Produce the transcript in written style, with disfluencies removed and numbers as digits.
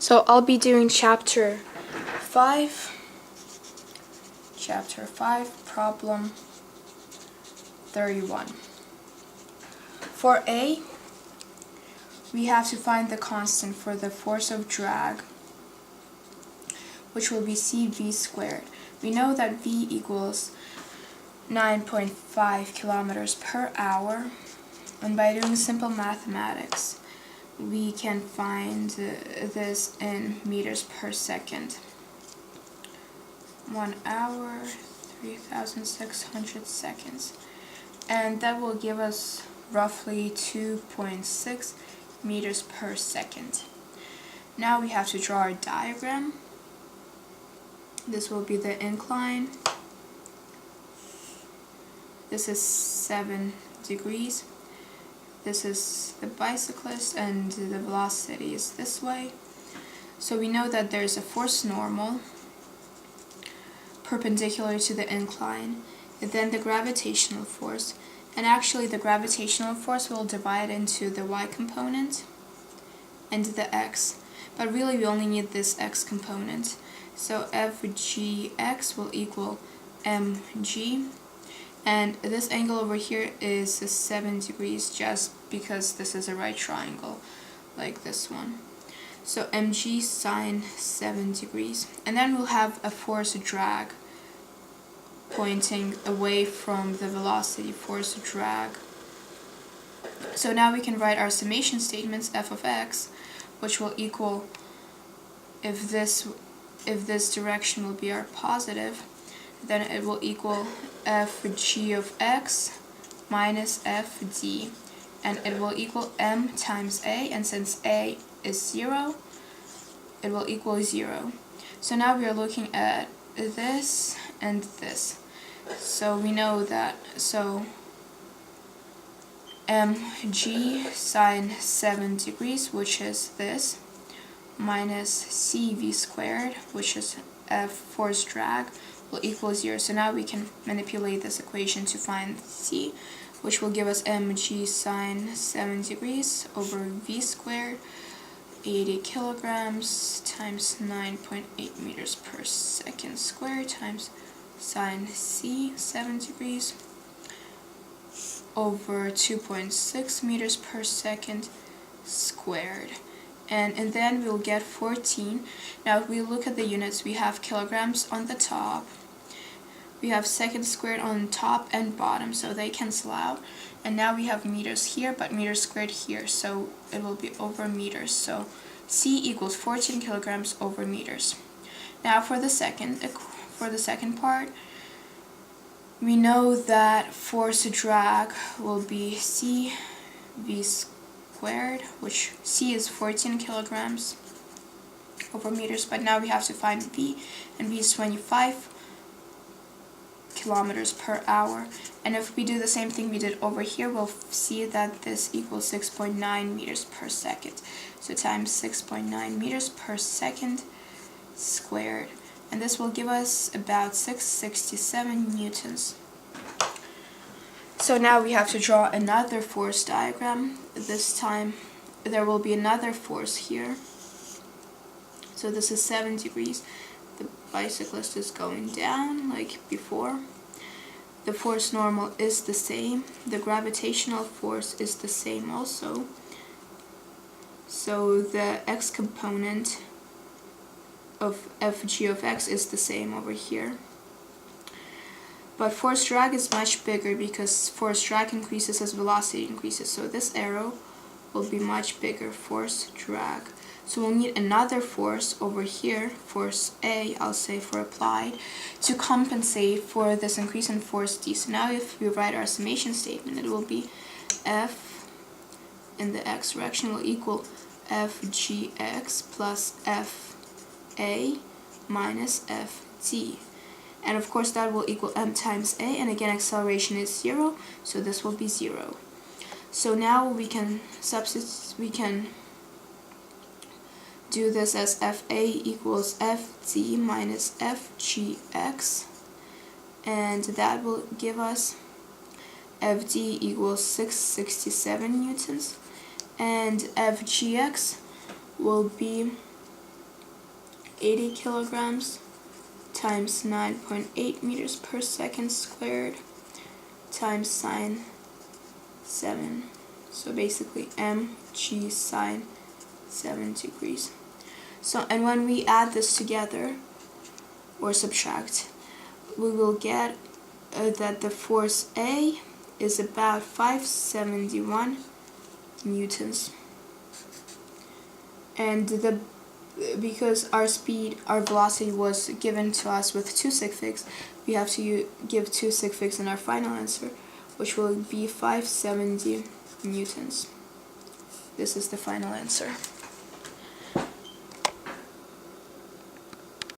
So I'll be doing chapter 5, problem 31. For A, we have to find the constant for the force of drag, which will be CV squared. We know that V equals 9.5 kilometers per hour, and by doing simple mathematics, we can find this in meters per second. 1 hour, 3,600 seconds. And that will give us roughly 2.6 meters per second. Now we have to draw our diagram. This will be the incline. This is 7 degrees. This is the bicyclist, and the velocity is this way. So we know that there's a force normal perpendicular to the incline, and then the gravitational force. And actually the gravitational force will divide into the y component and the x. But really we only need this x component. So FGX will equal mg. And this angle over here is 7 degrees just because this is a right triangle, like this one. So mg sine 7 degrees. And then we'll have a force drag pointing away from the velocity, force drag. So now we can write our summation statements, f of x, which will equal, if this direction will be our positive, then it will equal fg of x minus fd, and it will equal m times a, and since a is 0, it will equal 0. So now we are looking at this and this. So we know that, so mg sine 7 degrees, which is this, minus cv squared, which is f force drag, will equal 0. So now we can manipulate this equation to find c, which will give us mg sine 7 degrees over v squared, 80 kilograms times 9.8 meters per second squared times sine c 7 degrees over 2.6 meters per second squared. And then we'll get 14. Now if we look at the units, we have kilograms on the top, we have seconds squared on top and bottom, so they cancel out. And now we have meters here, but meters squared here, so it will be over meters. So C equals 14 kilograms over meters. Now for the second part, we know that force drag will be C V squared, which C is 14 kilograms over meters, but now we have to find V, and V is 25 kilometers per hour. And if we do the same thing we did over here, we'll see that this equals 6.9 meters per second. So times 6.9 meters per second squared. And this will give us about 667 newtons. So now we have to draw another force diagram. This time there will be another force here. So this is 7 degrees. The bicyclist is going down like before. The force normal is the same. The gravitational force is the same also. So the x component of fg of x is the same over here. But force drag is much bigger because force drag increases as velocity increases. So this arrow will be much bigger, force drag. So we'll need another force over here, force A, I'll say for applied, to compensate for this increase in force D. So now if we write our summation statement, it will be F in the x direction will equal Fgx plus Fa minus Fd. And of course that will equal m times a, and again acceleration is 0, so this will be 0. So now we can do this as Fa equals Fd minus Fgx, and that will give us Fd equals 667 newtons, and Fgx will be 80 kilograms times 9.8 meters per second squared times sine 7. So basically mg sine 7 degrees. So, and when we add this together, or subtract, we will get that the force A is about 571 newtons. And because our velocity was given to us with 2 sig figs, we have to give 2 sig figs in our final answer, which will be 570 newtons. This is the final answer.